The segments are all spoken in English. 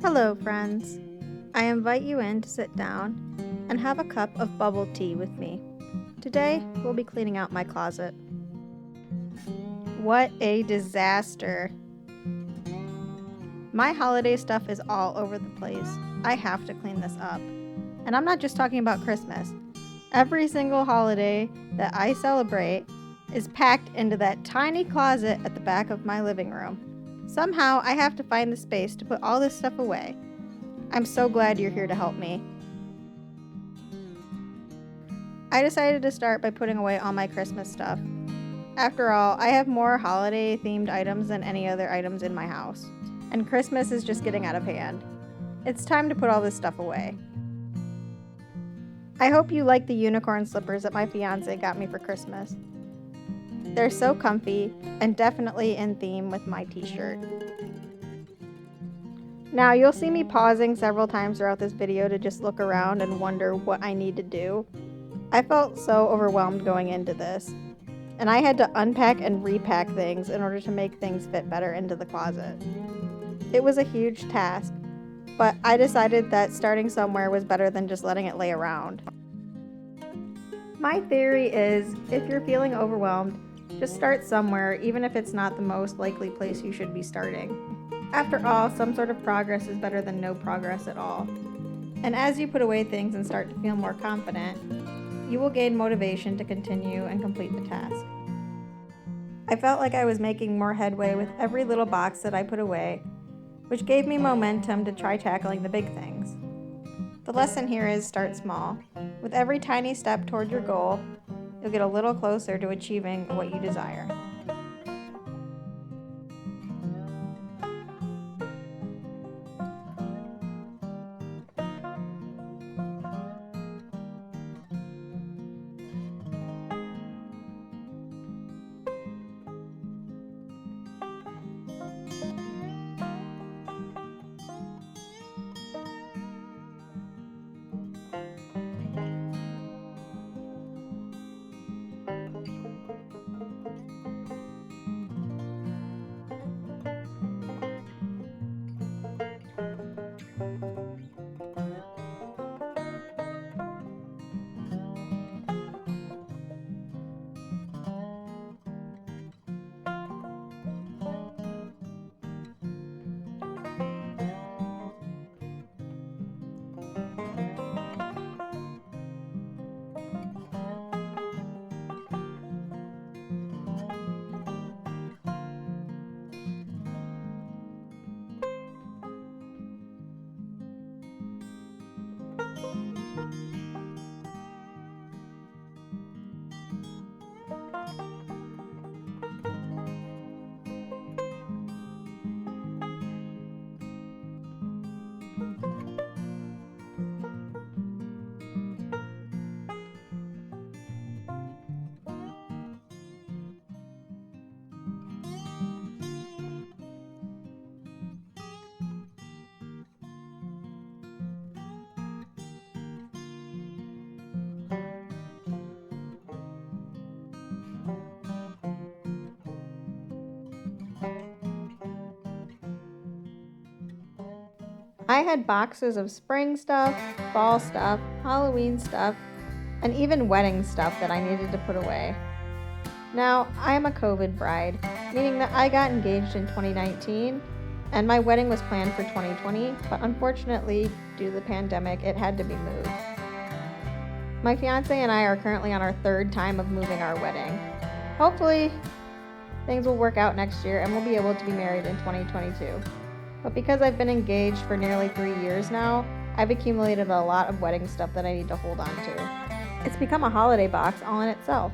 Hello, friends. I invite you in to sit down and have a cup of bubble tea with me. Today, we'll be cleaning out my closet. What a disaster! My holiday stuff is all over the place. I have to clean this up. And I'm not just talking about Christmas. Every single holiday that I celebrate is packed into that tiny closet at the back of my living room. Somehow, I have to find the space to put all this stuff away. I'm so glad you're here to help me. I decided to start by putting away all my Christmas stuff. After all, I have more holiday-themed items than any other items in my house, and Christmas is just getting out of hand. It's time to put all this stuff away. I hope you like the unicorn slippers that my fiance got me for Christmas. They're so comfy and definitely in theme with my t-shirt. Now, you'll see me pausing several times throughout this video to just look around and wonder what I need to do. I felt so overwhelmed going into this, and I had to unpack and repack things in order to make things fit better into the closet. It was a huge task, but I decided that starting somewhere was better than just letting it lay around. My theory is, if you're feeling overwhelmed, just start somewhere, even if it's not the most likely place you should be starting. After all, some sort of progress is better than no progress at all. And as you put away things and start to feel more confident, you will gain motivation to continue and complete the task. I felt like I was making more headway with every little box that I put away, which gave me momentum to try tackling the big things. The lesson here is start small. With every tiny step toward your goal, you'll get a little closer to achieving what you desire. I had boxes of spring stuff, fall stuff, Halloween stuff, and even wedding stuff that I needed to put away. Now, I am a COVID bride, meaning that I got engaged in 2019, and my wedding was planned for 2020, but unfortunately, due to the pandemic, it had to be moved. My fiance and I are currently on our third time of moving our wedding. Hopefully, things will work out next year and we'll be able to be married in 2022. But because I've been engaged for nearly 3 years now, I've accumulated a lot of wedding stuff that I need to hold on to. It's become a holiday box all in itself.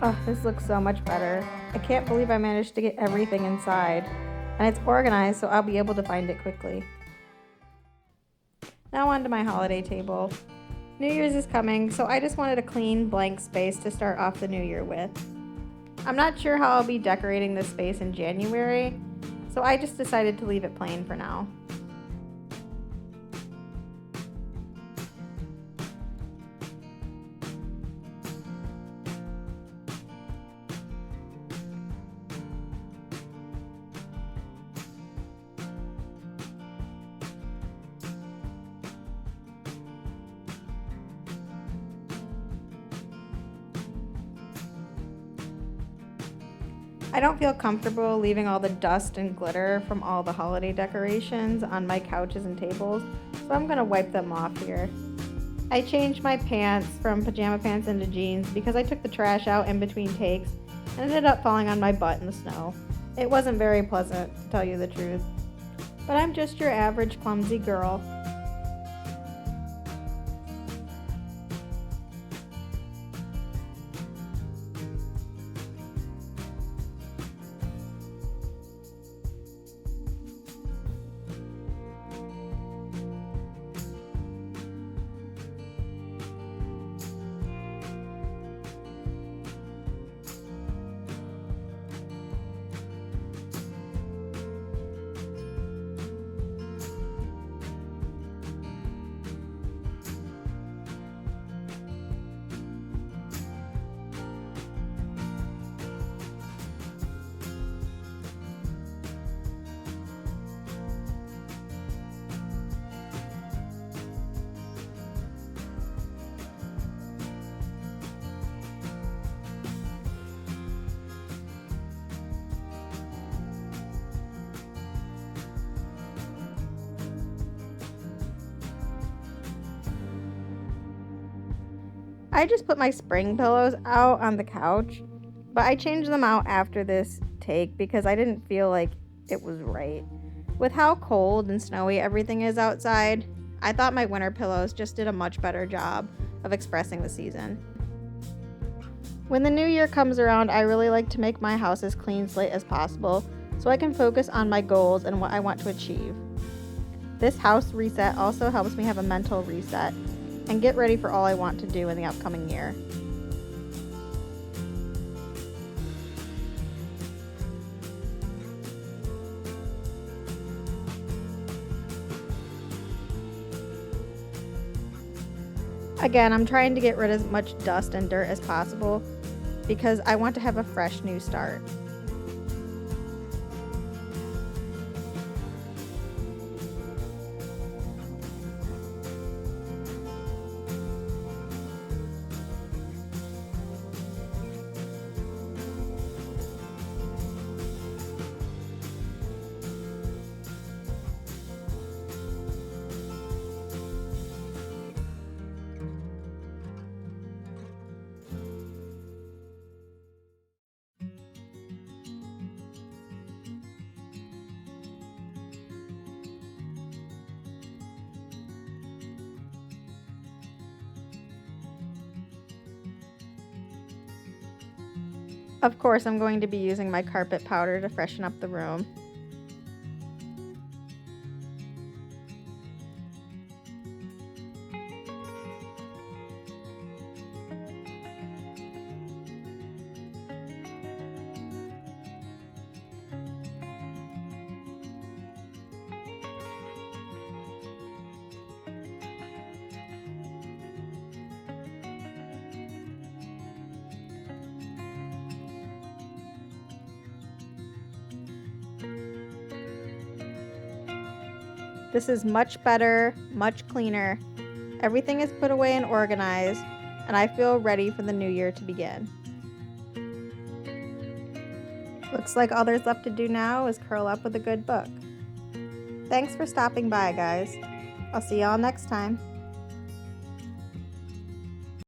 Oh, this looks so much better. I can't believe I managed to get everything inside. And it's organized, so I'll be able to find it quickly. Now on to my holiday table. New Year's is coming, so I just wanted a clean, blank space to start off the new year with. I'm not sure how I'll be decorating this space in January, so I just decided to leave it plain for now. I don't feel comfortable leaving all the dust and glitter from all the holiday decorations on my couches and tables, so I'm gonna wipe them off here. I changed my pants from pajama pants into jeans because I took the trash out in between takes and ended up falling on my butt in the snow. It wasn't very pleasant, to tell you the truth. But I'm just your average clumsy girl. I just put my spring pillows out on the couch, but I changed them out after this take because I didn't feel like it was right. With how cold and snowy everything is outside, I thought my winter pillows just did a much better job of expressing the season. When the new year comes around, I really like to make my house as clean slate as possible so I can focus on my goals and what I want to achieve. This house reset also helps me have a mental reset and get ready for all I want to do in the upcoming year. Again, I'm trying to get rid of as much dust and dirt as possible because I want to have a fresh new start. Of course, I'm going to be using my carpet powder to freshen up the room. This is much better, much cleaner. Everything is put away and organized, and I feel ready for the new year to begin. Looks like all there's left to do now is curl up with a good book. Thanks for stopping by, guys. I'll see y'all next time.